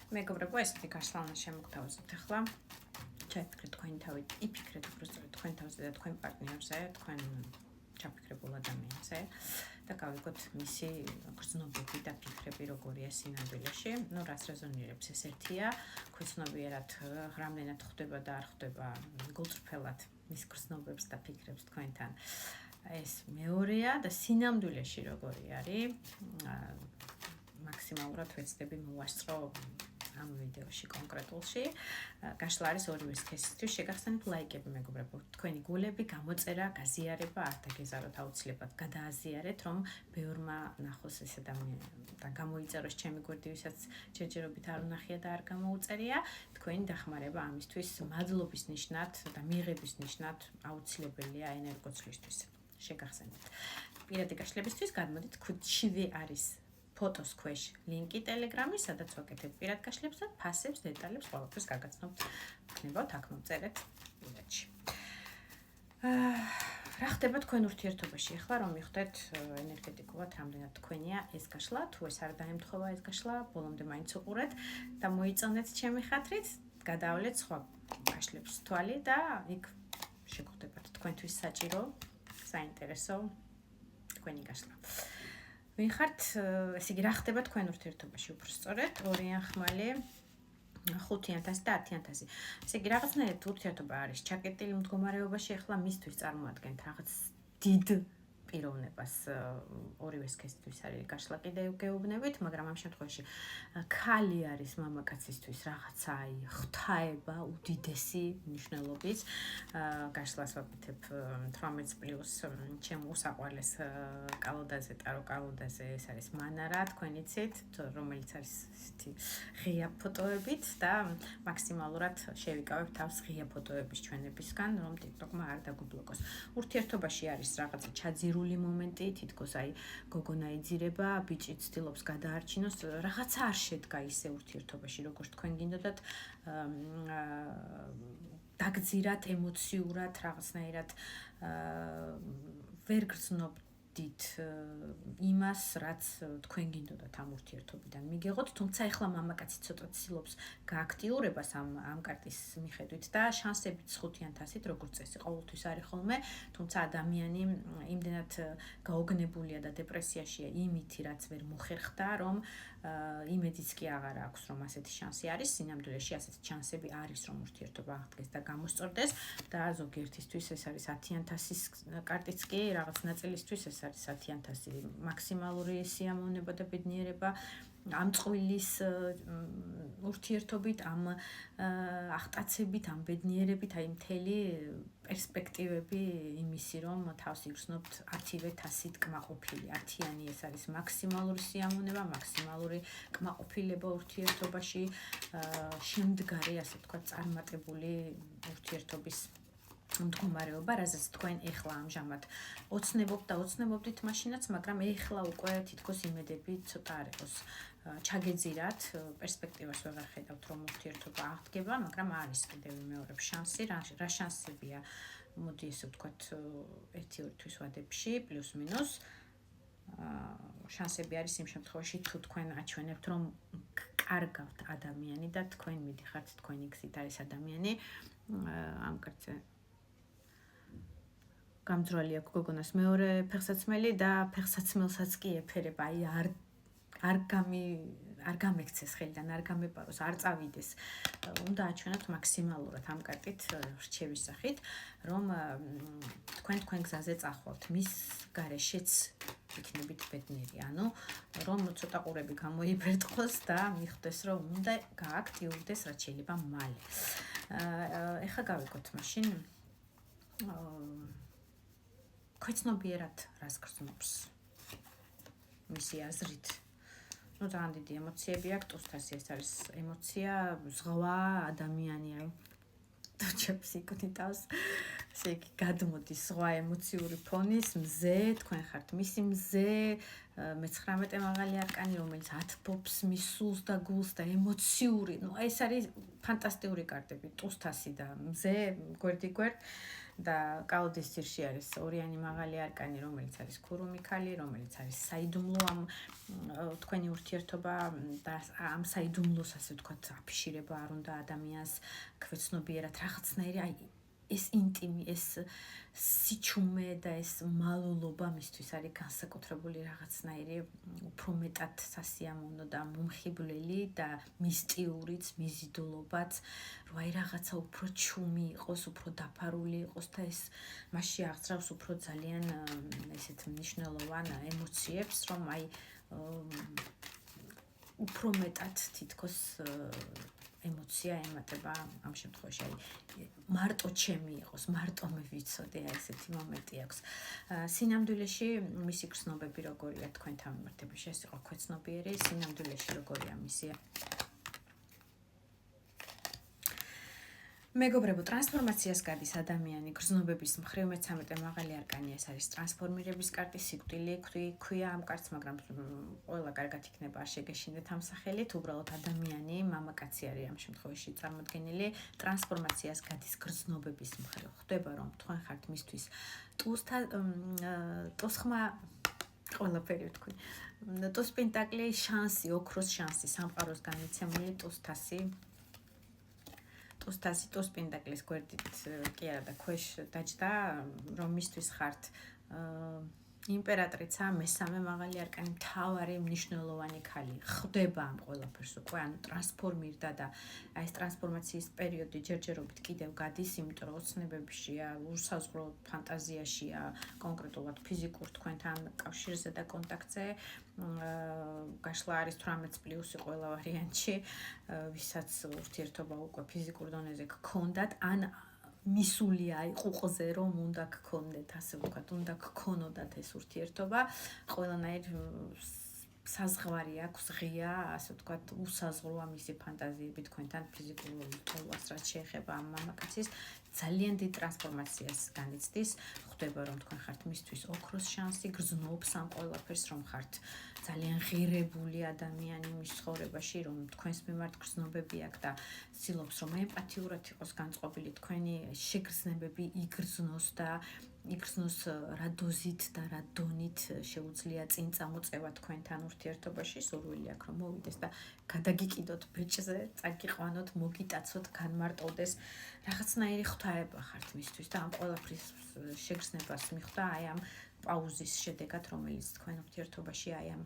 მეგობრებო, ესეთი გაშლა უნდა შემოგთავაზოთ ახლა. ჩაიფიქრეთ თქვენი თავით, იფიქრეთ უბრალოდ თქვენ თავზე და თქვენ პარტნიორზე, თქვენ ჩაფიქრებულ ადამიანზე და გავიგოთ მისი გრძნობები და ფიქრები როგორია სინამდვილეში. ნუ რას რეზონირებს ეს ერთია, ქვეცნობიერად რამდენად ხვდება და არ ხვდება გულწრფელად მის გრძნობებს და ფიქრებს თქვენთან. ეს მეორეა და სინამდვილეში როგორი არის, მაქსიმალურად ვეცდები მოვასწრო ამ ვიდეოში კონკრეტულში. გაშლა არის ორივე სქესისთვის. შეგახსენებთ ლაიკები მეგობრებო. თქვენი გულები, გამოწერა, გაზიარება არ დაგეზაროთ აუცილებლად. გადააზიარეთ, რომ ბევრმა ნახოს ეს ადამიანი და გამოიწეროს ჩემი გვერდი, ვისაც ჯერჯერობით არ უნახია და არ გამოუწერია. თქვენი დახმარება ამისთვის მადლობის ნიშნად და მიღების ნიშნად აუცილებელია ენერგოცვლისთვის. შეგახსენებთ. პირადი გაშლებისთვის გადმოდით ქუდშივე არის ფოტოს ქვეშ ლინკი ტელეგრამის, სადაც ვაკეთებ პირად გაშლებს და ფასებს, დეტალებს ყველაფერს გაგაცნობთ. გქნებათ აქ მომწერეთ პირადში. რა ხდება თქვენ ურთიერთობაში ახლა, რომ მიხვდეთ ენერგეტიკულად რამდენად თქვენია ეს გაშლა, თუ ეს არ დაემთხოვა ეს გაშლა, ბოლომდე მაინც უყურეთ და მოიწონეთ ჩემი ხათრით, გადავლეთ სხვა გაშლებს თვალი და იქ შეგხვდებათ თქვენთვის საჭირო, საინტერესო თქვენი გაშლა. ვინ ხართ, ესე იგი რა ხდება თქვენ ურთიერთობაში უბრალოდ ორიან ხმალი 5,000 და 10,000. ესე იგი რაღაცნაირად ურთიერთობა არის ჩაკეტილი მდგომარეობაში, ახლა მისთვის წარმოადგენთ რაღაც დიდ პიროვნებას ორივე სქესისთვის არის გაშლა კიდევ გეუბნებით, მაგრამ ამ შემთხვევაში ქალი არის მამაკაცისთვის რაღაცა ღვთაება უდიდესი მნიშვნელობის. გაშლას ვაკეთებ 18+ ჩემ უსაყვარლეს კალოდაზე, ტარო კალოდაზე, ეს არის მანარა, თქვენ იცით, რომელიც არის ესეთი ღია ფოტოებით და მაქსიმალურად შევიკავებ თავს ღია ფოტოების ჩვენებისგან, რომ TikTok-მა არ დაგუბლოკოს. ურთიერთობაში არის რაღაცა ჩაძირული მომენტი, თითქოს აი გოგონა იძირება, ბიჭი ცდილობს გადაარჩინოს, რაღაცა არ შედგა ისე ურთიერთობაში, როგორც თქვენ გინდოდათ, დაგძირათ ემოციურად, რაღაცნაირად ვერ გრძნობდით იმას, რაც თქვენ გინდოდათ ამ ურთიერთობიდან მიგეღოთ, თუმცა ახლა მამაკაცი ცოტა ცდილობს გააქტიურებას ამ კარტის მიხედვით და შანსებიც 5,000-ით როგორც წესი ყოველთვის არის ხოლმე, თუმცა ადამიანი იმდენად გაოგნებულია და დეპრესიაშია იმითი, რაც ვერ მოხერხდა, რომ იმედიც კი აღარ აქვს, რომ ასეთი შანსი არის, სინამდვილეში ასეთი შანსები არის, რომ ურთიერთობა აღდგეს და გამოსწორდეს და ზოგიერთისთვის ეს არის 10,000-ის კარტიც კი, რაღაც ნაწილისთვის ეს არის 10,000 მაქსიმალური სიამოვნება და ბედნიერება ამ წყვილის ურთიერთობით, ამ აღტაცებით, ამ ბედნიერებით, აი მთელი პერსპექტივები იმისი, რომ თავს იგრძნობთ 10,000-ით კმაყოფილი. 10-იანი ეს არის მაქსიმალური სიამოვნება, მაქსიმალური კმაყოფილება ურთიერთობაში, შემდგარი, ასე ვთქვათ, წარმატებული ურთიერთობის მდგომარეობა, რაზეც თქვენ ეხლა ამჟამად ოცნებობთ და ოცნებობდით მაშინაც, მაგრამ ეხლა უკვე თითქოს იმედები ცოტა არ იყოს ჩაგეძირათ, პერსპექტივას ვეღარ ხედავთ, რომ ურთიერთობა აღდგება, მაგრამ არის კიდევ ვიმეორებ შანსი, რა შანსებია, მოდი ესე ვთქვათ, 1-2 თვის ვადებში, პლუს-მინუს. შანსები არის იმ შემთხვევაში, თუ თქვენ აჩვენებთ, რომ კარგავთ ადამიანი და თქვენ მიდიხართ თქვენი გზით არის ადამიანი, ამ კარტზე გამძრალი აქვს გოგონას მეორე ფეხსაცმელი და ფეხსაცმელსაც კი ეფერება, აი არ გამექცეს ხელიდან, არ გამეპაროს, არ წავიდეს. უნდა აჩვენოთ მაქსიმალურად ამ კარტით რჩევის სახით, რომ თქვენ გზაზე წახვალთ, მის გარეშეც იქნებით ბედნიერი, ანუ რომ ცოტა ყურები გამოიბრეტყოს და მიხვდეს, რომ უნდა გააქტიურდეს, რაც შეიძლება მალე. ეხლა გავიგოთ მაშინ ქვეცნობიერად რას გრძნობს მისი აზრით. ნუ ძალიან დიდი ემოციები აქვს, ტუსტასი ეს არის ემოცია, ზღვა, ადამიანი, აი თუჩებს იკუთავს, ესე იგი გადმოდის ზღვა ემოციური ფონის მზე, თქვენ ხართ მისი მზე, მე-19 მაღალი არკანი, რომელიც ათბობს მის სულს და გულს და ემოციური, ნუ ეს არის ფანტასტიკური კარტები, ტუსტასი და მზე, გვერდიგვერდ. და კალოდის ძირში არის ორიანი მაღალი არკანი, რომელიც არის ქურუმი ქალი, რომელიც არის საიდუმლო ამ თქვენი ურთიერთობა და ამ საიდუმლოს ასე ვთქვათ აფიშირება არ უნდა ადამიანს ქვეცნობიერად რაღაცნაირი აი ეს ინტიმი, ეს სიჩუმე და ეს მალულობა მისთვის არის განსაკუთრებული რაღაცნაირი უფრო მეტად სასიამოვნო და მომხიბვლელი და მისტიურიც, მიზიდულობაც, რომ აი რაღაცა უფრო ჩუმი იყოს, უფრო დაფარული იყოს და ეს მასში აღწევს უფრო ძალიან ესეთ მნიშვნელოვან ემოციებს, რომ აი უფრო მეტად თითქოს ემოცია ემატება ამ შემთხვევაში აი მარტო ჩემი იყოს, მარტო მე ვიცოდე, აი ესეთი მომენტი აქვს. სინამდვილეში მისი გრძნობები როგორია თქვენთან მიმართებაში, ეს იყო ქვეცნობიერი, სინამდვილეში როგორია მისი მეგობრებო, ტრანსფორმაციას გადის ადამიანი გრძნობების მხრივ, მე-13 მაღალი არკანი ეს არის ტრანსფორმირების კარტი, სიკვდილი ქვია ამ კარტს, მაგრამ ყველა კარგად იქნება, არ შეგეშინდეთ ამ სახელით, უბრალოდ ადამიანი, მამაკაცი არის ამ შემთხვევაში წარმოდგენილი, ტრანსფორმაციას გადის გრძნობების მხრივ. ხდება, რომ თქვენ ხართ მისთვის ტუსხმა ყველაფერი ვთქვი. ტუს პენტაკლი, შანსი, ოქროს შანსი, სამყაროს განიცემული ტუსთასი. ტუს პენტაკლის გვერდით კი არა და ქვეშ დაჯდა, რომ მისთვის ხართ იმპერატრიცა, მესამე მაღალი არკანი, მთავარი მნიშვნელოვანი ქალი. ხდება ამ ყველაფერს უკვე, ანუ ტრანსფორმირდა და აი ეს ტრანსფორმაციის პერიოდი ჯერჯერობით კიდევ გადის, იმიტომ რომ ოცნებებშია, უსაზღვრო ფანტაზიაშია, კონკრეტულად ფიზიკურ თქვენთან კავშირზე და კონტაქტზე. გაშლა არის 18+ ყველა ვარიანტში, ვისაც ურთიერთობა უკვე ფიზიკურ დონეზე გქონდათ, ან მისულია აი ყუყზე რომ უნდა გქონდეთ, ასე ვთქვათ, უნდა გქონოდათ ეს ურთიერთობა, ყველანაირ საზღვარი აქვს ღია, ასე ვთქვათ, უსაზღვროა მისი ფანტაზიები თქვენთან ფიზიკურ თვალს, რაც შეეხება ამ მამაკაცის ძალიან დიდ ტრანსფორმაციას განიცდის, ხდება რომ თქვენ ხართ მისთვის ოქროს შანსი, გრძნობს ამ ყველაფერს, რომ ხართ ძალიან ღირებული ადამიანი მის ცხოვრებაში, რომ თქვენს მიმართ გრძნობები აქვს და ცდილობს რომ ემპათიურად იყოს განწყობილი თქვენი შეგრძნებები იგრძნოს და იგრძნოს რა დოზით და რა დონით შეუძლია წინ წამოწევა თქვენთან ურთიერთობაში, სურვილი აქვს რომ მოვიდეს და გადაგიკიდოთ ბეჭზე, წაგიყვანოთ, მოგიტაცოთ, განმარტოვდეს, რაღაცნაირი ღვთაება ხართ მისთვის და ამ ყველაფრის შეგრძნებას მიხვდა აი ამ პაუზის შედეგად, რომელიც თქვენ ურთიერთობაში აი ამ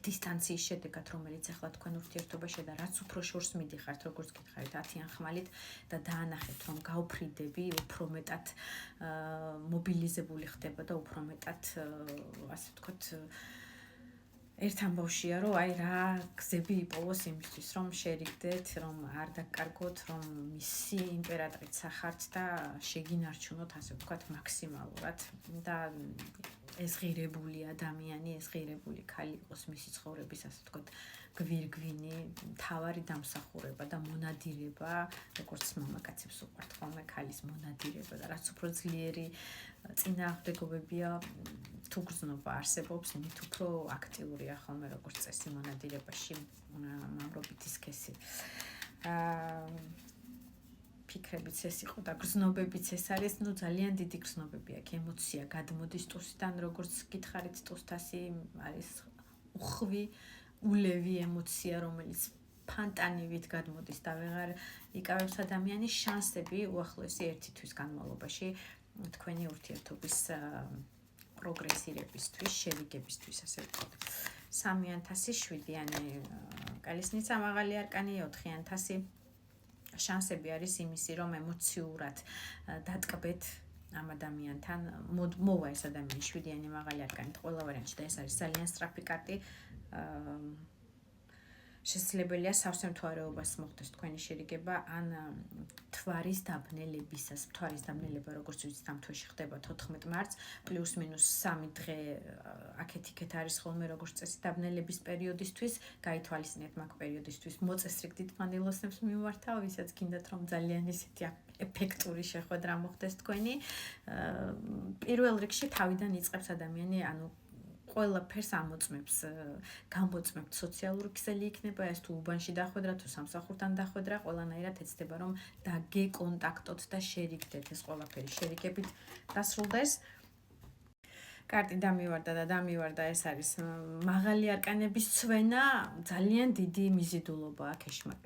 დისტანციის შედეგად, რომელიც ახლა თქვენ ურთიერთობაში და რაც უფრო შორს მიდიხართ, როგორც გითხარით 10-იან ხმალით და დაანახეთ, რომ გავფრიდები, უფრო მეტად მობილიზებული ხდება და უფრო მეტად, ასე ვთქვათ, ერთ ამბავშია, რომ აი რა გზები იპოვოს იმისთვის, რომ შერიგდეთ, რომ არ დაკარგოთ, რომ მისი იმპერატრიცა ხართ და შეგინარჩუნოთ, ასე ვთქვათ, მაქსიმალურად და ეს ღირებული ადამიანი, ეს ღირებული ქალი იყოს მისი ცხოვრების, ასე ვთქვათ, გვირგვინი, მთავარი დამსახურება და მონადირება, როგორც მამაკაცებს უყვართ ხოლმე ქალის მონადირება და რაც უფრო ძლიერი წინააღმდეგობებია, თუ გრძნობა არსებობს, მით უფრო აქტიურია ხოლმე როგორც წესი მონადირებაში მამრობითი სქესი. ფიქრებიც ეს იყო და გრძნობებიც ეს არის, ну ძალიან დიდი გრძნობები აქვს, ემოცია გადმოდის ტუსიდან, როგორც გითხარით, ტუსთასი არის უხვი, ულევი ემოცია, რომელიც ფანტანივით გადმოდის და ვეღარ იკავებს ადამიანის შანსები უახლოესი ერთი თვის განმავლობაში თქვენი ურთიერთობის პროგრესირებისთვის, შევიგებისთვის, ასე ვთქვათ. 3-იან თასი, 7-იანი კალისნიცა მაღალი არკანი, 4-იან თასი შანსები არის იმისი, რომ ემოციურად დატკბეთ ამ ადამიანთან, მოვა ეს ადამიანი 7-იანი მაღალი არკანით ყველა ვარიანტში და ეს არის ძალიან სწრაფი კარტი. შესაძლებელია სავსე მთვარეობას მოხდეს თქვენი შერიგება ან მთვარის დაბნელებისას. მთვარის დაბნელება, როგორც ვიცით, ამ თვეში ხდება 14 მარტს, პლუს-მინუს 3 დღე აქეთ-იქეთ არის ხოლმე როგორც წესი დაბნელების პერიოდისთვის, გაითვალისწინეთ მაგ პერიოდისთვის, მოწესრიგდით მანდილოსნებს მიმართავ, ვისაც გინდათ რომ ძალიან ისეთი ეფექტური შეხვედრა მოხდეს თქვენი. პირველ რიგში თავიდან იწყებს ადამიანი, ანუ ყველაფერს ამოწმებს, გამოწმებთ სოციალური ქსელი იქნება ეს თუ უბანში დახვედრა, თუ სამსახურთან დახვედრა, ყველანაირად ეცდება რომ დაგეკონტაქტოთ და შერიგდეთ ეს ყველაფერი შერიგებით დასრულდეს. კარტი დამივარდა, ეს არის მაღალი არკანების ცვენა, ძალიან დიდი მიზიდულობა აქვს ეშმაკი.